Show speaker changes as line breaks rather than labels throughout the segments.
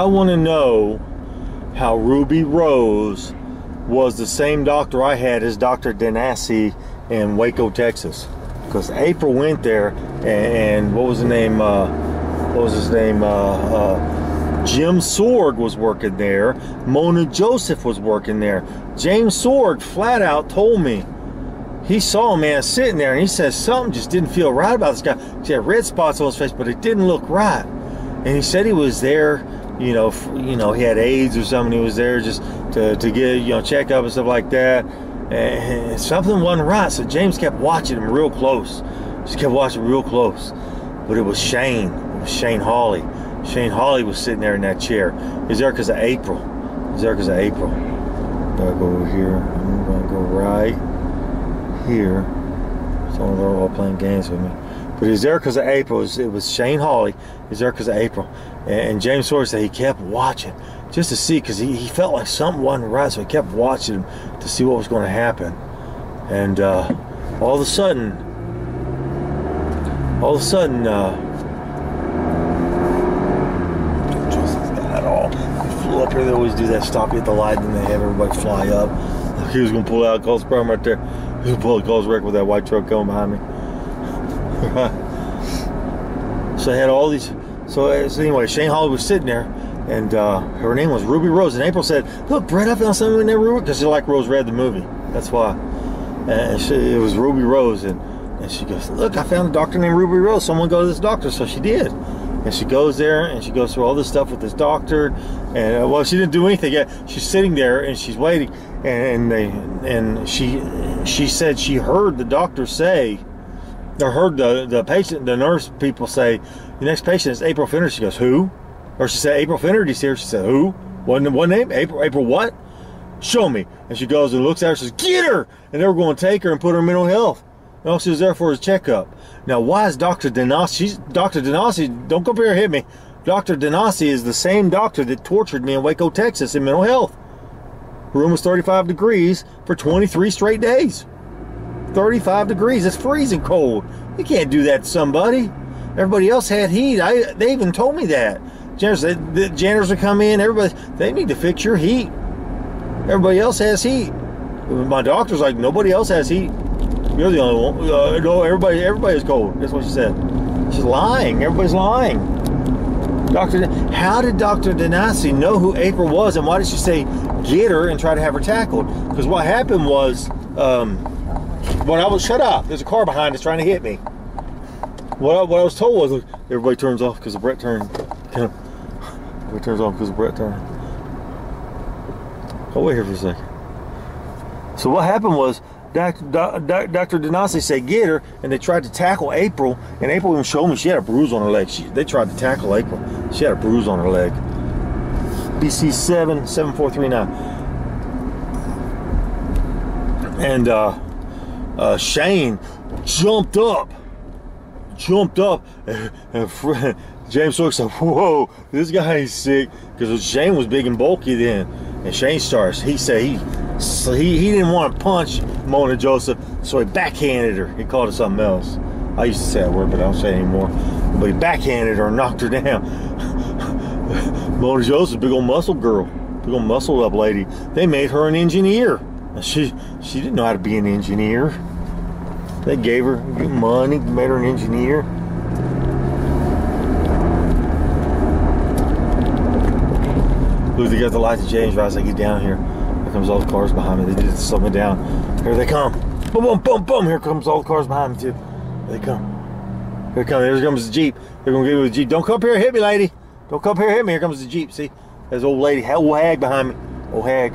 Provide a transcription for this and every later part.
I want to know how Ruby Rose was the same doctor I had as Dr. Denasi in Waco, Texas. Because April went there, and what was his name? Jim Sword was working there. Mona Joseph was working there. James Sword flat out told me he saw a man sitting there, and he says something just didn't feel right about this guy. He had red spots on his face, but it didn't look right. And he said he was there, he had AIDS or something. He was there just to get, checkup and stuff like that. And something wasn't right. So James kept watching him real close. Just kept watching real close. But it was Shane. It was Shane Hawley. Shane Hawley was sitting there in that chair. He's there because of April. He's there because of April. Gotta go over here. I'm gonna go right here. So they're all playing games with me. But he's there because of April. It was Shane Hawley. He's there because of April. And James Sawyer said he kept watching just to see, because he felt like something wasn't right, so he kept watching to see what was going to happen. And all of a sudden, Justin's got it all. He flew up here. They always do that. Stop you at the light, and they have everybody fly up. He was going to pull out Cole's Prime right there. He was going to pull a Cole's wreck with that white truck going behind me. So I had all these. So anyway, Shane Hawley was sitting there, and her name was Ruby Rose. And April said, "Look, Brett, I found something in there, Ruby," because she liked Rose Red, the movie. That's why. And it was Ruby Rose, and she goes, "Look, I found a doctor named Ruby Rose. Someone go to this doctor." So she did, and she goes there, and she goes through all this stuff with this doctor, and well, she didn't do anything yet. She's sitting there, and she's waiting, and she said she heard the doctor say, or heard the patient, the nurse people say, "The next patient is April Finnerty." She goes, "Who?" Or she said, "April Finnerty's here." She said, "Who? What name? April what? Show me." And she goes and looks at her and says, "Get her!" And they were going to take her and put her in mental health. And all she was there for is checkup. Now, why is Dr. Denasi? Dr. Denasi, don't come here and hit me. Dr. Denasi is the same doctor that tortured me in Waco, Texas in mental health. Room was 35 degrees for 23 straight days. 35 degrees. It's freezing cold. You can't do that to somebody. Everybody else had heat. They even told me that. The janitors would come in. Everybody, they need to fix your heat. Everybody else has heat. My doctor's like, nobody else has heat. You're the only one. No, everybody is cold. That's what she said. She's lying. Everybody's lying. How did Dr. Denasi know who April was, and why did she say get her and try to have her tackled? Because what happened was, when I was shut up, there's a car behind us trying to hit me. What I was told was, look, everybody turns off because of Brett turned. Everybody turns off because of Brett turned. Go wait here for a second. So what happened was, Dr. Denasi said get her, and they tried to tackle April, and April even showed me she had a bruise on her leg. They tried to tackle April. She had a bruise on her leg. BC 77439. And Shane jumped up, and James Sawyer said, "Whoa, this guy is sick," because Shane was big and bulky then. And Shane starts, he said he didn't want to punch Mona Joseph, so he backhanded her. He called it something else. I used to say that word, but I don't say it anymore. But he backhanded her and knocked her down. Mona Joseph, big old muscle girl, big old muscled up lady. They made her an engineer. She didn't know how to be an engineer. They gave her money, made her an engineer. Look, they got the lights changed right as I get down here. Here comes all the cars behind me. They did slow me down. Here they come. Boom, boom, boom, boom. Here comes all the cars behind me too. Here they come. Here come. There comes the Jeep. They're gonna give me the Jeep. Don't come up here and hit me, lady. Don't come up here and hit me. Here comes the Jeep. See, there's old lady, old hag behind me. Old hag.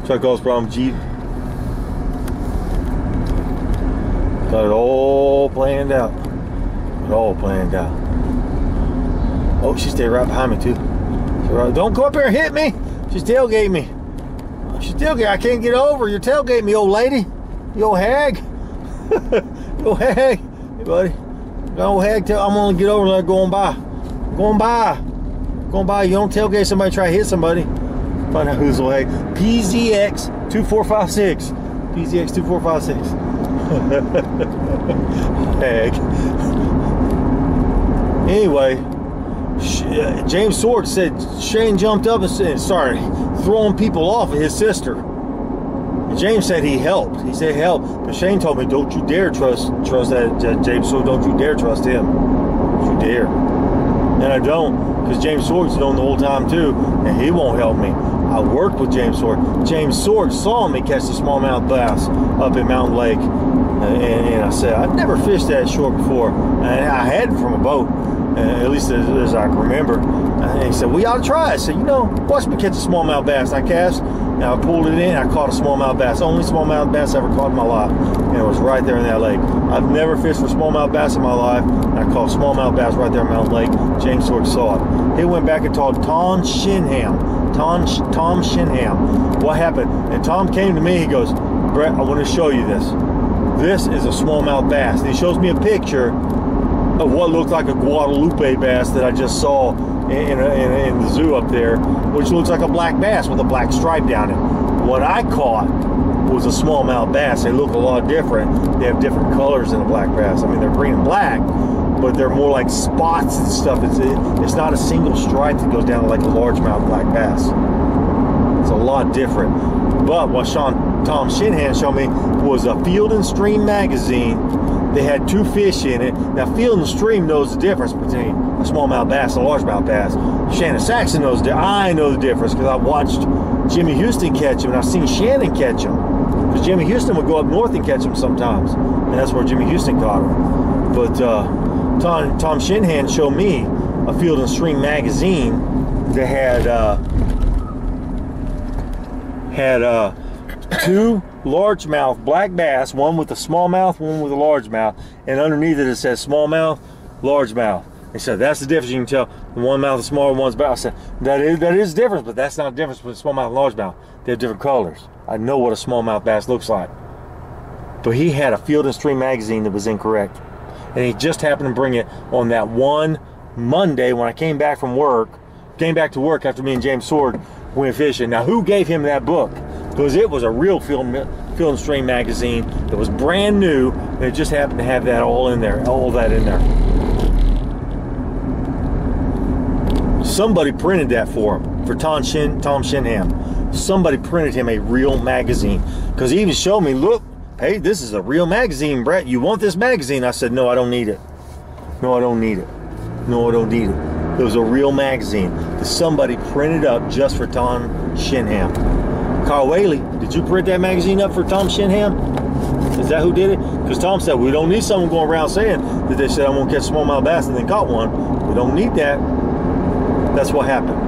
Try to cause problem, Jeep. Got it all planned out. It all planned out. Oh, she stayed right behind me too. Don't come up here and hit me. She's tailgating me. She's tailgating. I can't get over. You're tailgating me, old lady. You old hag. You old hag. Hey, buddy. You old hag. I'm going to get over and let her go on by. Going by. Going by. You don't tailgate somebody, try to hit somebody. Find out who's old hag. PZX 2456. PZX 2456. Hag. Anyway, James Sword said Shane jumped up and started throwing people off of his sister. And James said he helped. He said help. But Shane told me, don't you dare trust that James Sword. Don't you dare trust him. Don't you dare. And I don't, because James Sword's known the whole time too, and he won't help me. I worked with James Sword. James Sword saw me catch the smallmouth bass up in Mountain Lake. And I said, I've never fished that shore before. And I had it from a boat, at least as I can remember. And he said, we ought to try it. I said, you know, watch me catch a smallmouth bass. I cast, and I pulled it in, I caught a smallmouth bass. Only smallmouth bass I ever caught in my life. And it was right there in that lake. I've never fished for smallmouth bass in my life. And I caught smallmouth bass right there in Mountain Lake. James Sword saw it. He went back and told Tom Shinham. Tom Shinham. What happened? And Tom came to me, he goes, Brett, I want to show you this. This is a smallmouth bass. And he shows me a picture of what looked like a Guadalupe bass that I just saw in the zoo up there, which looks like a black bass with a black stripe down it. What I caught was a smallmouth bass. They look a lot different. They have different colors than a black bass. I mean, they're green and black, but they're more like spots and stuff. It's not a single stripe that goes down like a largemouth black bass. It's a lot different. But what Tom Shinhan showed me was a Field and Stream magazine. They had two fish in it. Now, Field and Stream knows the difference between a smallmouth bass and a largemouth bass. Shannon Saxon knows that. I know the difference because I watched Jimmy Houston catch him, and I've seen Shannon catch him. Because Jimmy Houston would go up north and catch him sometimes, and that's where Jimmy Houston caught him. But Tom Shinhan showed me a Field and Stream magazine that had two largemouth black bass, one with a smallmouth, one with a largemouth, and underneath it says smallmouth, largemouth. They said that's the difference. You can tell one mouth is smaller, one's bigger. I said that is the difference, but that's not the difference between smallmouth and largemouth. They have different colors. I know what a smallmouth bass looks like. But he had a Field and Stream magazine that was incorrect, and he just happened to bring it on that one Monday when I came back to work after me and James Sword went fishing. Now, who gave him that book? Because it was a real Field and Stream magazine. It was brand new, and it just happened to have that all in there, all that in there. Somebody printed that for him, for Tom Shinham. Somebody printed him a real magazine, because he even showed me, look, hey, this is a real magazine, Brett. You want this magazine? I said, no, I don't need it. No, I don't need it. No, I don't need it. It was a real magazine that somebody printed up just for Tom Shinham. Carl Whaley, did you print that magazine up for Tom Shinham? Is that who did it? Because Tom said, we don't need someone going around saying that they said, I'm going to catch smallmouth bass and then caught one. We don't need that. That's what happened.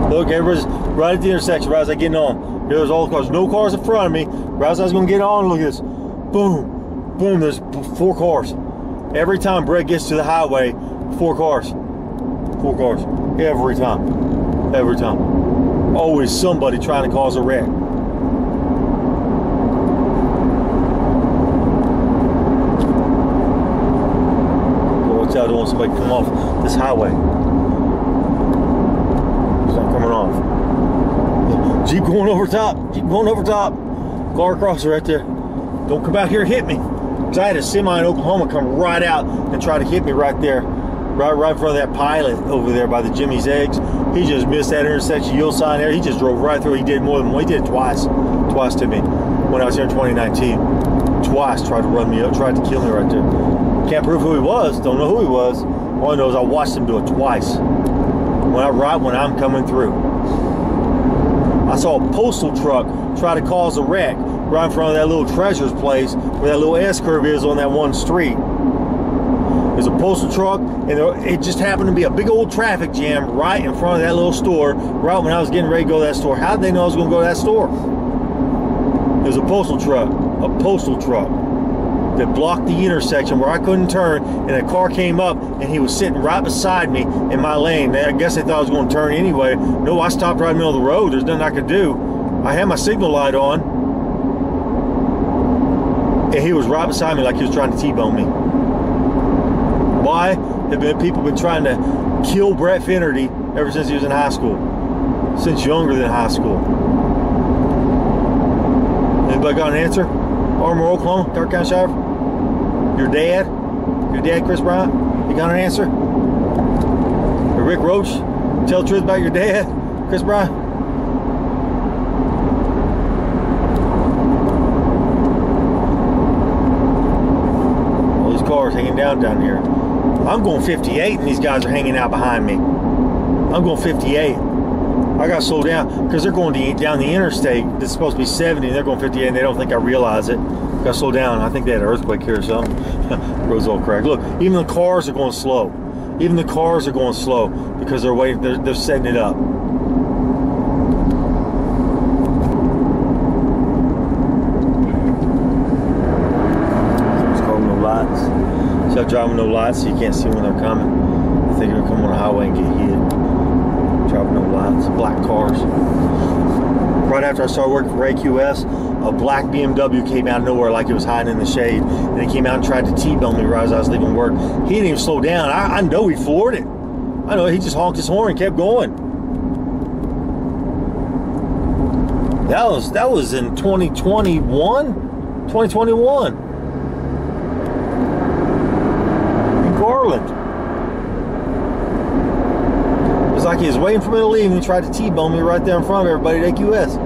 Look, everybody's right at the intersection, right as I get on. There's all the cars, no cars in front of me. Right as I was going to get on, look at this. Boom, boom, there's 4 cars. Every time Brett gets to the highway, 4 cars. 4 cars. Every time. Every time. Always somebody trying to cause a wreck. Watch out, I don't want somebody to come off this highway. It's not coming off. Jeep going over top. Jeep going over top. Car crosser right there. Don't come out here and hit me. Because I had a semi in Oklahoma come right out and try to hit me right there. Right in front of that pilot over there by the Jimmy's Eggs. He just missed that intersection yield sign there. He just drove right through. He did more than one. He did it twice. Twice to me. When I was here in 2019. Twice tried to run me up. Tried to kill me right there. Can't prove who he was. Don't know who he was. All I know is I watched him do it twice. When I'm coming through. I saw a postal truck try to cause a wreck right in front of that little Treasures place where that little S-curve is on that one street. There's a postal truck, and it just happened to be a big old traffic jam right in front of that little store, right when I was getting ready to go to that store. How did they know I was going to go to that store? There's a postal truck that blocked the intersection where I couldn't turn, and a car came up, and he was sitting right beside me in my lane. I guess they thought I was going to turn anyway. No, I stopped right in the middle of the road. There's nothing I could do. I had my signal light on, and he was right beside me like he was trying to T-bone me. Why? People have been trying to kill Brett Finnerty ever since he was in high school. Since younger than high school. Anybody got an answer? Armor, Oklahoma, Dark County Sheriff? Your dad, Chris Bryant? You got an answer? Or Rick Roach? Tell the truth about your dad, Chris Bryant? All these cars hanging down here. I'm going 58 and these guys are hanging out behind me. I'm going 58. I got to slow down because they're going down the interstate. It's supposed to be 70 and they're going 58 and they don't think I realize it. Got to slow down. I think they had an earthquake here or something. Road's all cracked. Look, even the cars are going slow. Even the cars are going slow because they're waiting. They're setting it up. It's called no lights. So I'm driving no lights, so you can't see when they're coming. I think they're coming on the highway and get hit. Driving no lights. Black cars. Right after I started working for AQS, a black BMW came out of nowhere like it was hiding in the shade, and it came out and tried to T-bone me right as I was leaving work. He didn't even slow down. I know he floored it. I know, he just honked his horn and kept going. That was in 2021? 2021. In Garland. It was like he was waiting for me to leave and he tried to T-bone me right there in front of everybody at AQS.